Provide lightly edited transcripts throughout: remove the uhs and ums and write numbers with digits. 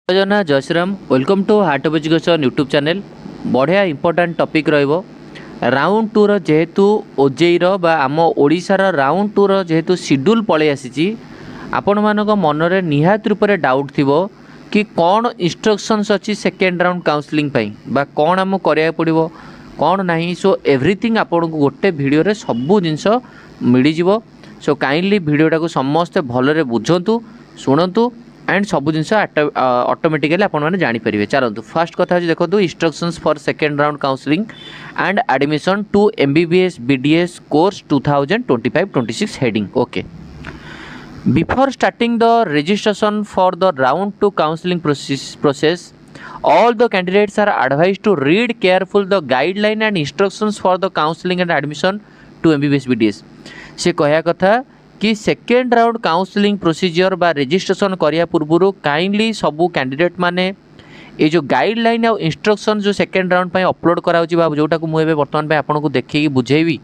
जय जगन्नाथ जय Shri Ram welcome to heart of education YouTube channel. बढ़िया इंपोर्टाट टॉपिक रहिबो राउंड टू रो जेहेतु ओजेई रो बा आम ओडिशार राउंड टू रो जेहेतु शेड्यूल पळे आसीची आपण मानक मनरे निहात रूप से डाउट थिबो कि कौन इंस्ट्रक्शंस अच्छी सेकेंड राउंड काउंसलिंग पई बा कौन आम करिया पड़िबो कौन नहीं। सो एवरीथिंग आपन को गोटे वीडियो रे सबु जिंस मिली जिवो। सो काइंडली वीडियोटा को समस्त भलरे बुझंतु शुणंतु एंड सब जिन ऑटोमेटिकली आपण मैंने जानीपर। चलतु फास्ट कथा देखो instructions for second round counselling and admission to MBBS BDS course 2025-26 heading. Okay, before starting the registration for the round two counselling process all the candidates are advised to read careful the guideline and instructions for the counseling and admission to MBBS BDS। से कहया कथा कि second round counselling procedure बा registration करिया पूर्व kindly सबू candidate माने ये जो गाइडलाइन और इंस्ट्रक्शन जो सेकेंड राउंड पे अपलोड कराउची बा जोटा को मुझे बर्तमान पे आपन को देखिए बुझेबी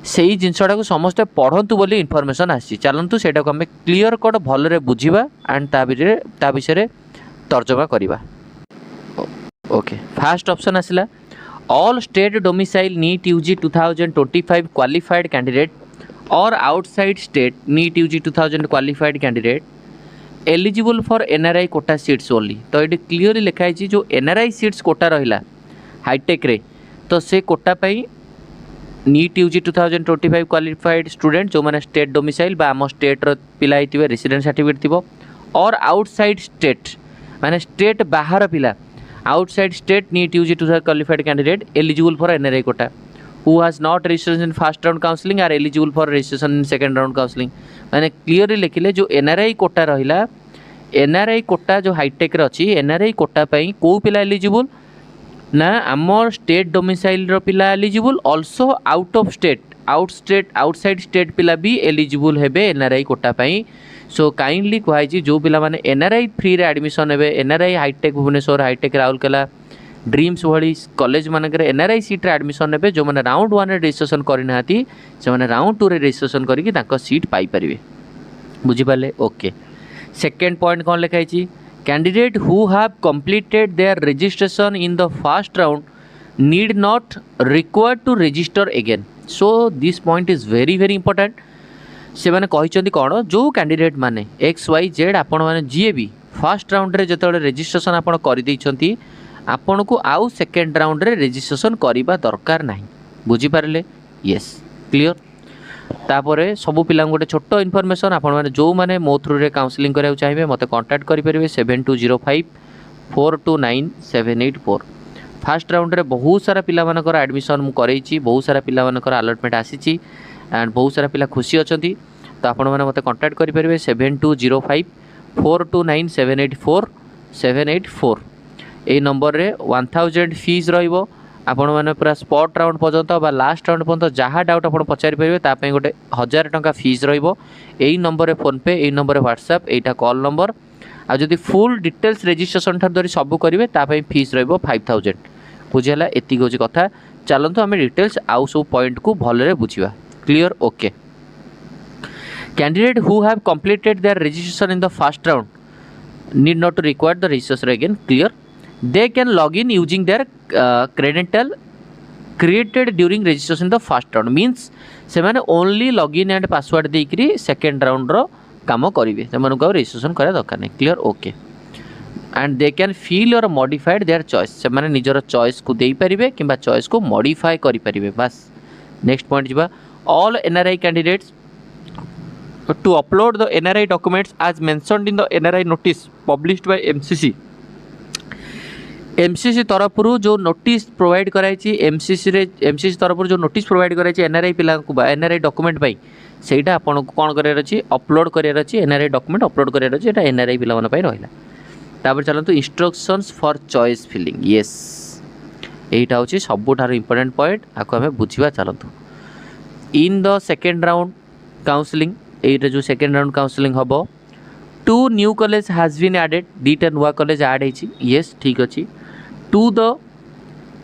से ही जिनसटा को समस्ते पढ़ंतु बोली इनफॉरमेशन आसी। चलंतु सेटा को हमें क्लियर कट भलरे बुझिबा एंड ता विषय तर्जमा करिबा। ओके, फास्ट ऑप्शन आसिला all state domicile NEET UG 2025 qualified candidate or outside state NEET UG 2000 qualified candidate eligible for NRI quota seats only. तो ये क्लीयरली लिखाई जो NRI सीट्स कोटा रहा हाईटेक रे तो से कोटा पाई नीट यूजी 2025 क्वालिफाइड स्टूडेंट जो मैंने स्टेट डोमिसाइल बा आम स्टेट रो पिला होइतिबे रेसिडेंट सर्टिफिकेट थिबो और आउटसाइड स्टेट माने स्टेट बाहर पिला outside state NEET UG 2000 qualified candidate eligible for NRI quota who has not registration in first round counseling are eligible for registration in second round counseling। माने clearly लिखिले जो NRI Kota रहिला NRI Kota जो hi tech रे अछि NRI Kota पई को पिला eligible ना आमर स्टेट डोमिसाइल रो पिला eligible also out of state outside state पिला भी एलिजिबल हेबे NRI कोटा पई। सो काइंडली कहै छी जो पिला माने NRI फ्री रे एडमिशन हेबे NRI Hitech Bhubaneswar Hitech Rourkela DRIEMS भली कॉलेज मानक NRI सीट रे एडमिशन नेबे जो मैंने राउंड 1 रे रजिस्ट्रेशन करना से मैंने राउंड 2 रे रजिस्ट्रेशन करके तांको सीट पाई परिवे। बुझी पाले? ओके, सेकंड पॉइंट कौन लिखाई छी candidate who have completed their registration in the first round need not required to register again. So this point is very very important. से माने कहिसंती कोन जो कैंडिडेट माने XYZ आपण माने जीए भी फर्स्ट राउंड रे जतले रजिस्ट्रेशन आपण करि दैछंती आपण को आउ सेकेंड राउंड रे रजिस्ट्रेशन करिबा दरकार नहीं। बुझी पारले? Yes, clear. तापरे सबु पिला गोटे छोट इनफॉरमेशन आपण माने जो माने मो थ्रू रे काउंसलिंग करिया चाहिए मते कांटेक्ट करि परिबे 7205 429 784। फर्स्ट राउंड रे बहुत सारा पिला मानकर एडमिशन मु करैछि बहुत सारा पिला मानकर अलॉटमेंट आसीछि एंड बहुत सारा पिला खुशी अछंती। तो आपण माने मते कांटेक्ट करि परिबे 7205 429 784 ए नंबर रे 1000 फीस रहिबो। आपण माने पूरा स्पॉट राउंड पर्यंत बा लास्ट राउंड पर्यंत जहाँ डाउट आपण पचारि परिबे ता पई गोटे 1000 टंका फीस रहिबो। एई नंबर रे फोन पे एई नंबर रे व्हाट्सएप एटा कॉल नंबर आ जदी फुल डिटेल्स रजिस्ट्रेशन ठर धरी सब करिवे ता पई फीस रहिबो 5000। बुझिला? एति गोजी कथा। चलंतु हमें डिटेल्स आउ सब पॉइंट को भलरे बुझिबा। Clear? Okay, candidate who have completed their registration in the first round need not to require the registration again. Clear? They can log in using their credential created during registration the first round means से माने only login and password देकरी second round रो काम करिवे से माने को registration करे दरकार नहीं। Clear? Okay, and they can fill or modified their choice से माने निजर चॉइस को देई परिवे किबा चॉइस को मॉडिफाई करि परिवे। बस नेक्स्ट पॉइंट जिबा all NRI candidates to upload the NRI documents as mentioned in the NRI notice published by MCC तरफ जो नोटिस प्रोवाइड कराई MCC तरफ जो नोटिस प्रोवाइड कराई NRI पिला NRI डॉक्यूमेंट पाई सेटा आपन को कोन करियर अछि अपलोड करियर अछि NRI डॉक्यूमेंट अपलोड करियर अछि एटा NRI पिला मन पाई रहिला। तापर चलंतु instructions for choice filling. Yes, एटा होछि सबुठार इंपोर्टेंट पॉइंट आको हमें बुझिबा। चलंतु in the second round counselling एटा जो सेकेंड राउंड काउंसलिंग हबो 2 new college has been added डीटा नुआ कॉलेज ऐड हेछि। यस, ठीक अछि। To the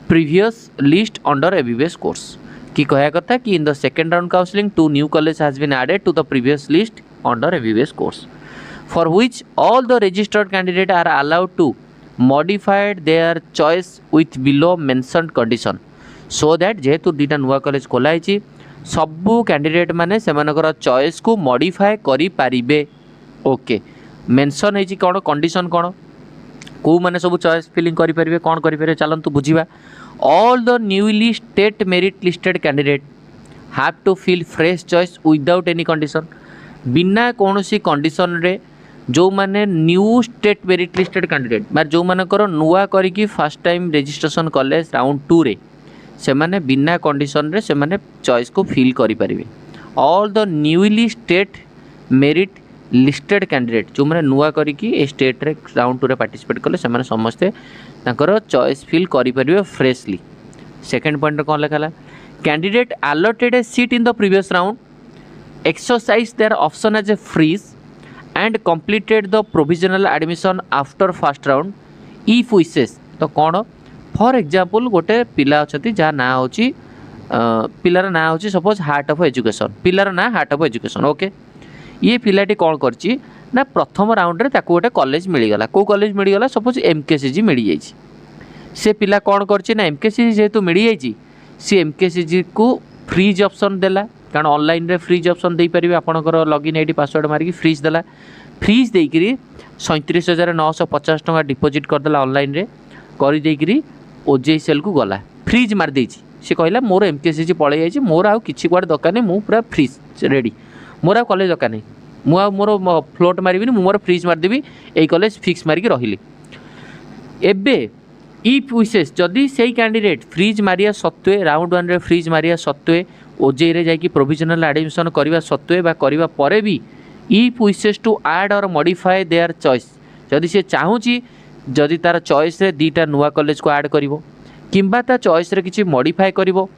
previous list under MBBS course कि कहया कथा कि in the second round counselling 2 new college has been added to the previous list under MBBS course. for which all the registered candidates are allowed to modify their choice with below mentioned condition so that जेहेतु दुईटा नुआ college खोलाई सबू candidate माने सेमानकर choice को modify करि पारिबे। Okay mention है कौन condition कौन को माने सब चॉइस फिलिंग करि पारिबे कौन करि पारिबे चलंतु बुझिबा। All the newly state merit listed candidate have to fill fresh choice without any condition बिना कौन सी कंडीशन रे जो माने new state merit listed candidate माने जो मानकर नुआ करिकी फर्स्ट टाइम रजिस्ट्रेशन कले राउंड 2 रे से माने बिना कंडीशन रे से माने चॉइस को फिल करि पारिबे। All the newly state merit listed candidate जो माने नुआ करिकी ए स्टेट रे राउंड 2 रे पार्टिसिपेट कले से माने समस्ते तांकर चॉइस फिल करि पारिबे फ्रेशली। सेकंड पॉइंट कोन लेखाला candidate allotted a seat in the previous round exercise their option as a freeze and completed the provisional admission after first round if wishes। तो कौन फॉर एग्जांपल गोटे पिला अच्छी जहाँ ना हो पिलार ना हो सपोज हार्ट ऑफ एजुकेशन पिलार ना हार्ट ऑफ एजुकेशन ओके ये पिलाटी कौन करची ना प्रथम राउंड रे ताको गोटे कॉलेज मिलगला को कॉलेज मिलगला सपोज एमकेसीजी मिल जाइए से पिला कौन करची ना एमकेसीजी जेहेतु मिल जाइए सी एमकेसीजी को फ्रीज ऑप्शन देला कारण ऑनलाइन रे फ्रीज ऑप्शन दे पारिबे आपनकर लॉगिन आईडी पासवर्ड मारिकी फ्रीज देला फ्रीज देकरी 37,950 टका डिपोजिट करदेला ऑनलाइन रे करी देकरी ओजेई सेल को गला फ्रीज मार देछि से कहला मोर एमकेसीजी पळे जाइछि मोर आ किछि कुआड दरकार नै मु पूरा फ्रीज रेडी मोर आ कॉलेज दरकार नै मु आ मोर फ्लोट मारिबिनी मु मोर फ्रीज मार देबी एई कॉलेज फिक्स मारिकी रहिली। एबे इफ विशेष जदि सेई कैंडिडेट फ्रीज मारिया सत्वे राउंड 1 रे फ्रीज मारिया सत्वे ओजेई रे जाइकी प्रोविजनल एडमिशन करवा सत्वे बा करवा परे भी इफ विशेष टू ऐड और मॉडिफाई देयर चॉइस जदि से चाहूची जदि तार चॉइस रे दीटा नुआ कॉलेज को ऐड करिवो किंबा ता चॉइस रे किछि मॉडिफाई करिवो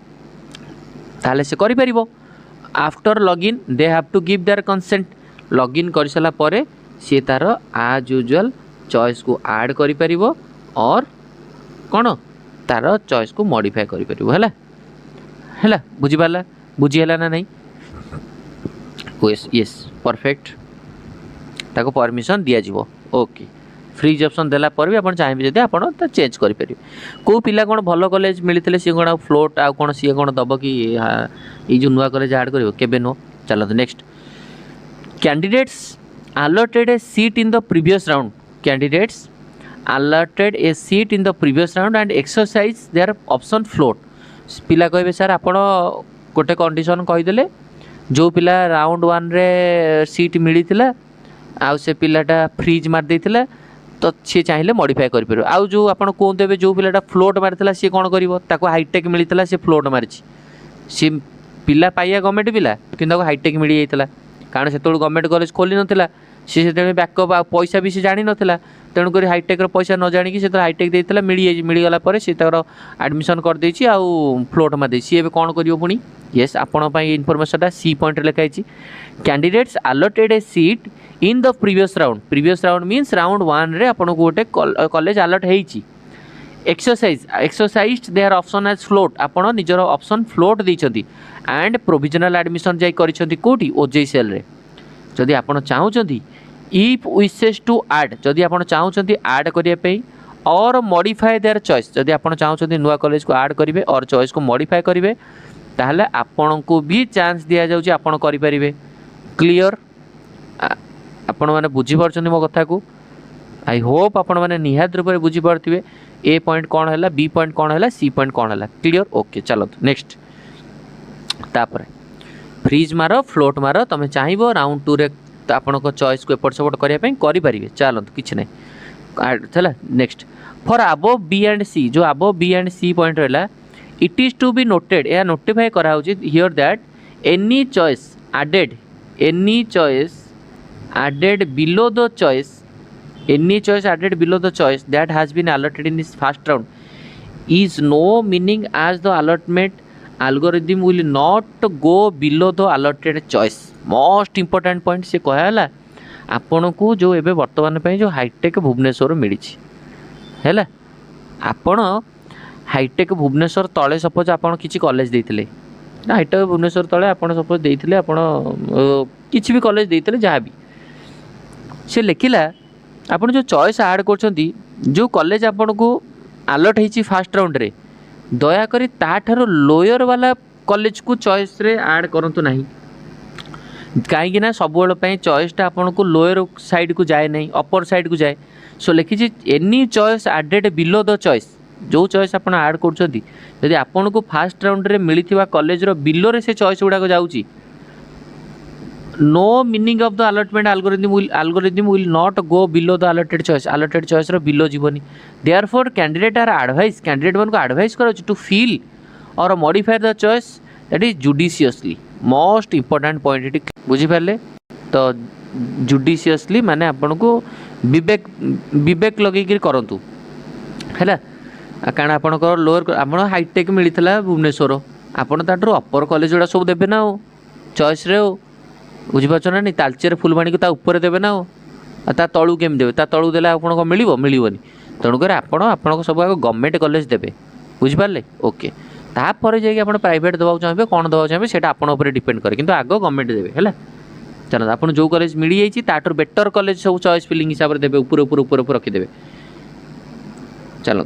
ताले से करि परिवो। After login they have to give their consent login कर सला परे से तार आज यूजुअल चॉइस को ऐड करि परिवो और कोन तार चॉइस को मॉडिफाई करि परिवो हला हला बुझी पाला बुझी हला ना नहीं यस यस परफेक्ट ताको परमिशन दिया जिवो ओके फ्रीज ऑप्शन देला पर भी आपण चाहिबे जदि आपण त चेंज करि परिबे को पिला कोन भलो कॉलेज मिलितले सी कोन फ्लोट आ कोन सी कोन दबो कि ई जो नुवा कॉलेज ऐड करिवो केबे नो चलो तो next candidates allotted a seat in the previous round candidates allotted a seat in the previous round and exercise their option float पिला कहबे सर आपण गोटे कंडीशन कहिदेले जो पिला राउंड 1 रे सीट मिलिथिला आउ से पिलाटा फ्रीज मार देथिला तो सी चाहिए मॉडिफाई कर पार आउ जो आपण कोन देबे जो पिलाटा फ्लोट मारथिला सी कोन करिवो ताको हाईटेक मिलिथिला सी फ्लोट मारछि सी पिला पाइया गवर्नमेंट पिला किंतु हाईटेक मिल जाइथिला कारण सेतोळ गवर्नमेंट कॉलेज खोली नथिला सी सेते बैकअप आ पैसा भी सी जानि नथिला तेणुक हाईटेक पैसा न जाणी से हाईटेक देता मिलगला से एडमिशन कर देछि आउ फ्लोट मार सी एबे कौन करियो पुणी येस आपण इनफॉरमेशन सी पॉइंट लिखाई candidates allotted a seat in the previous round means round 1 रे आपण गोटे कॉलेज अलॉट होईछि exercise their option as float आपण निजर ऑप्शन फ्लोट देइछंती एंड प्रोविजनल एडमिशन जाई करिसंती कोठी ओजेई सेल रे जदि आपण चाहुचंती इफ विशेष टू ऐड जदि आपण चाहुचंती ऐड करिया पई और मॉडिफाई देयर चॉइस जदि आपण चाहुचंती नुआ कॉलेज को ऐड करिवे और चॉइस को मॉडिफाई करिवे ताहले आपण को भी चांस दिया जाउची आपण करि परिवे क्लियर आपण माने बुझी परछन मो कथा को आई होप आपण माने निहात रूप बुझी परथिबे ए पॉइंट कौन है बी पॉइंट कौन है सी पॉइंट कौन है क्लियर ओके चलो नेक्स्ट तापर फ्रीज मारो फ्लोट मारो तुम चाहिए राउंड 2 रे आपण को चॉइस को एपट सपोर्ट करिया पई करि परिबे चलो किछ नै चला next for above B and C जो above B and C point रहला it is to be noted या नोटिफाई करा होची here that any choice added below the choice any choice added below the choice that has been allotted in this first round is no meaning as the allotment algorithm will not go below the allotted choice most important point से कहला आपण को जो एबे वर्तमान पे जो hi tech Bhubaneswar मिली है आपण हाईटेक भुवनेश्वर तले सपोज आपण किछि कॉलेज देथिले ना हाईटेक भुवनेश्वर तले आपण सपोज देथिले आपण किछि भी कॉलेज देथिले जहाँ भी से लिखिला आपन जो चॉइस ऐड करछंती जो कॉलेज आपन को अलर्ट होती फास्ट राउंड रे दयाकोरी ताठार लोयर वाला कॉलेज को चॉइस रे ऐड करंतु नहीं कहीं सब चॉइसटा आपन को लोयर साइड को जाए नहीं अपर साइड को जाए सो लिखी any choice added below the choice जो चॉइस आप ऐड कर आपन को फास्ट राउंड रे मिलता कॉलेज रो बिलो रे से चॉइस गुड़ाक जाऊँगी no meaning of the allotment algorithm will not go below the allotted choice रो बिलो जीवनी therefore candidate are advice candidate मन को एडवाइस करा to fill or modify the choice that is judiciously most important point ये बुझी पारे तो judiciously माने आपन को विवेक लगे करंतु हैला कारण आपनकर लोअर आपन हाईटेक मिलता भुवनेश्वर आपन ताठू अपर कॉलेज गुड़ा सब देबे ना चॉइस रे बुझीपार ना नहीं तालचेर फुलवाणी को ता ऊपर देबे ना ता तलू केम देबे ता तलू देले आपन को मिलबनी तेणुक आपन सब आगे गवर्नमेंट कॉलेज देबे बुझीपारे ओके तापर जाकि आप प्राइवेट देवा चाहिए कौन देवा चाहिए सेटा आपन ऊपर डिपेंड करे किंतु आग गवर्नमेंट देबे हैला चलो आपन जो कॉलेज मिल जाइए ताठू बेटर कॉलेज सब चॉइस फिलिंग हिसाब से देबे ऊपर ऊपर ऊपर ऊपर रखिदेबे चलो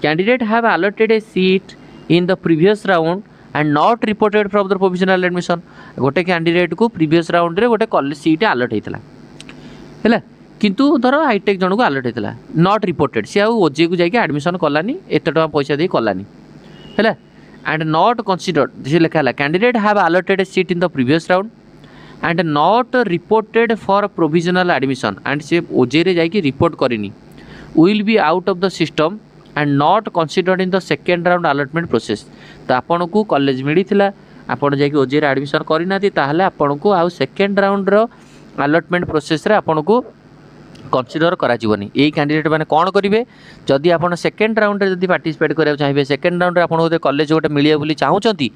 candidate have allotted a seat in the previous round and not reported from the provisional admission गोटे कैंडिडेट को प्रीवियस राउंड रे गोटे कॉलेज सीट अलॉट होता है किंतु धर हाईटेक जन को अलॉट होता नॉट रिपोर्टेड सी आउ ओजे को जाके एडमिशन कलानी एत टका पैसा दे कलानी है एंड नॉट कंसीडर्ड से लिखा है candidate have allotted a seat in the previous round and not reported for provisional admission and से ओजे रे जाके रिपोर्ट करनी will be out of the system and not considered in the second round allotment process तो आपन को college मिलता आपन जाके ओजे रे एडमिशन करना ताहले आपन को आउ सेकेंड राउंड रो अलॉटमेंट प्रोसेस रे आपन को कंसीडर करा जीवनी ए कैंडिडेट माने कोन करिवे जदि आपन सेकेंड राउंड रे जदि पार्टिसिपेट करिया चाहिए सेकेंड राउंड रे आपन गोटे कॉलेज गोटे मिलिया बोली चाहउचंती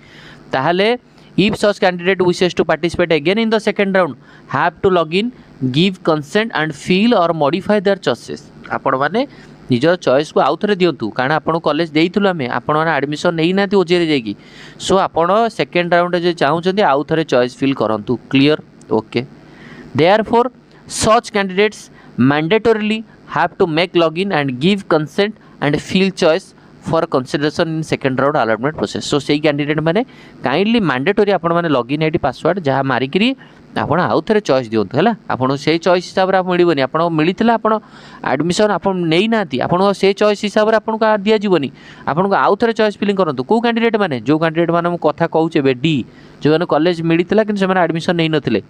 ताहले if such candidate wishes to participate again in the second round have to log in give consent and fill or modify their choices आपण माने निजर चॉइस को आउ थे दिंतु कारण आपन कॉलेज देइथुल आमे आपण माने एडमिशन नै नाती ओजेरे जाइकी सो आपण सेकेंड राउंड जे चाहउचंती आउ थे चॉइस फिल करंतु clear okay therefore such candidates mandatorily have to make login and give consent and fill choice for consideration in second round allotment process so से कैंडिडेट मैंने काइंडली मैंडेटोरी आपण माने login ID password जहाँ मारिकी आपण आउ थे choice दिंतु है आपन से चॉइस हिसाब से मिलबनी आप मिलता आप एडमिशन आप नहीं नाती आपन से चॉइस हिसाब से आपन को दि जावनी आपन को आउ थे चॉइस फिलिंग करंतु को कैंडिडेट माने जो कैंडिडेट माने कथा कहूचे डी जो मैंने कॉलेज मिलता कि एडमिशन नहीं नथिले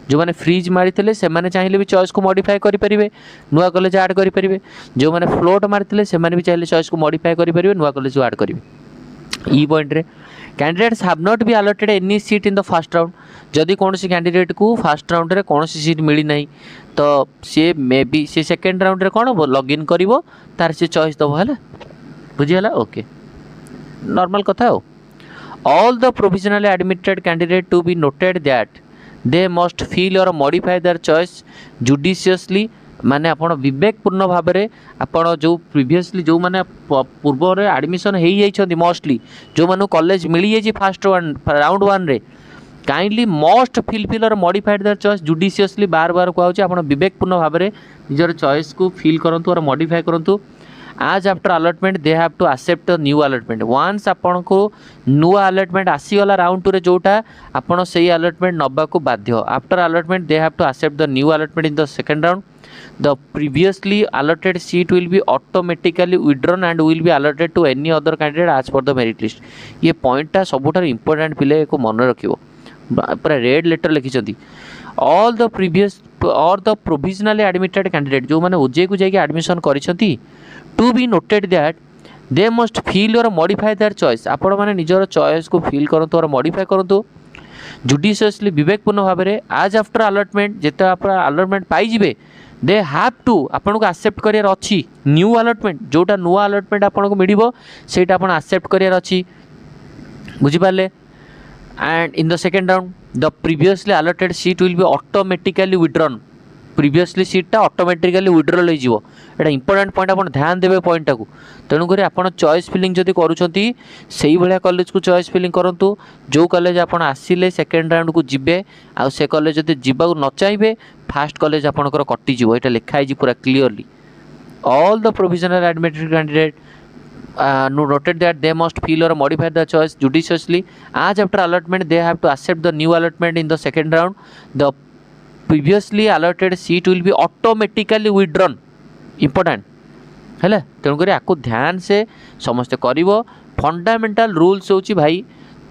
जो मैंने फ्रीज मारी से मैंने चाहिए भी चॉइस को मॉडिफाई करेंगे नुआ कॉलेज ऐड करेंगे जो मैंने फ्लोट मारी से मैंने भी चाहिए चॉइस को मॉडिफाई करेंगे नुआ कॉलेज को ऐड करेंगे ई पॉइंट रे candidates have not be allotted any seat in the first round जदि कौन सी कैंडिडेट को फर्स्ट राउंड रे कौन सी सीट मिली नहीं तो सी मे बी सी सेकेंड राउंड रे कौन लॉगिन करिवो तार से चॉइस दबो है बुझीगला ओके नॉर्मल कथा हो all the provisionally admitted candidate to be noted that they must fill और मॉडिफाई देयर चॉइस जुडिशियसली माने आपण विवेकपूर्ण भाव में आपण जो प्रीवियसली जो माने पूर्व रे एडमिशन हो जाइछंती मोस्टली जो मानु कॉलेज मिली जाइए फास्ट राउंड वन रे काइंडली मस्ट फिल और मॉडिफाइड देयर चॉइस जुडिशियसली बार बार कहूँ आप विवेकपूर्ण भाव में निजर चॉइस को फिल करंतु और मॉडिफाई करंतु आज after allotment they have to accept new allotment once आपन को नुआ अलॉटमेंट आसीगला राउंड टू रे जोटा आपन से अलॉटमेंट नबा को बाध्य after allotment they have to accept the new allotment in the second round the previously allotted seat will be automatically withdrawn and will be allotted to any other candidate as per the merit list ये point टा सबुठार important पिले को मन रखिबो पूरा red letter लिखिछंती all the previous और द प्रोविजनली एडमिटेड कैंडिडेट जो माने ओजे को जाके एडमिशन करिसंती to be noted that they must fill और मॉडिफाई देयर चॉइस आपण माने निजर चॉइस को फिल करंतु और मॉडिफाई करंतु जुडिशियसली विवेकपूर्ण भाव में आज आफ्टर अलॉटमेंट जेते आप अलॉटमेंट पाई जिवे दे हैव टू आपन को एक्सेप्ट करियर अछि न्यू अलॉटमेंट जोटा नुआ अलॉटमेंट आपन को मिडिबो सेटा आपन एक्सेप्ट करियर अछि बुझी पाले and in the second round the previously allotted seat will be automatically withdrawn previously सीटा ऑटोमेटिकली विड्रॉल हो एटा इंपोर्टेंट पॉइंट आप ध्यान देवे पॉइंटा को तेणुक आप चॉइस फिलिंग जदि करुँच से भाया कॉलेज को चॉइस फिलिंग करूँ जो कॉलेज आप आसिले सेकेंड राउंड को जीवे आ से कॉलेज जदि जीवा न चाहिए फास्ट कॉलेज आपंकर कटिଯିव यहाँ लिखाई पूरा clearly all the provisional admitted candidate noted that they must fill or modify the choice judiciously as after allotment they have to accept the new allotment in the second round. The previously allotted seat will be automatically withdrawn. Important है तेणुक आपको ध्यान से समस्ते कर fundamental rules हो भाई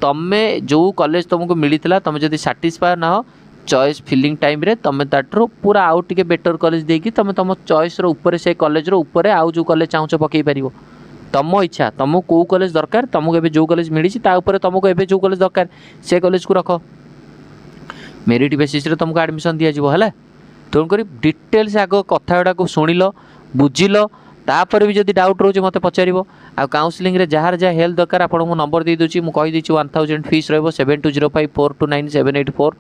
तुम्हें जो कॉलेज तुमको मिलता तुम जब साटिस्फाई ना हो चॉइस फिलिंग टाइम रे तुम ताठू पूरा आउ टे बेटर कॉलेज देकी तुम तुम चॉइस ऊपर से कॉलेज ऊपर आउ जो कॉलेज चाहूच पकई पार तुम इच्छा तुमको कौ कॉलेज दरकार तुमको एवं जो कॉलेज मिली तुमको एवं जो कॉलेज दरकार से कॉलेज को रख मेरिट बेसिस रे तुमको एडमिशन दिज्व है तेणुक डिटेल्स आग कथा गुड़ा शुणिल बुझिल तापर भी जब डाउट रोचे मत पचार आ काउंसलिंग रे जार जहाँ हेल्प दरकार आपको नंबर दे दूची मुझे 1000 फीस रहा 7205429784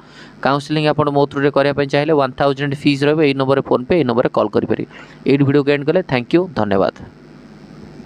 काउंसलिंग आप मो थ्रू करने चाहिए 1000 फीस रही नंबर फोन पे नंबर कॉल करेंगे ये वीडियो एंड कले थैंक यू धन्यवाद।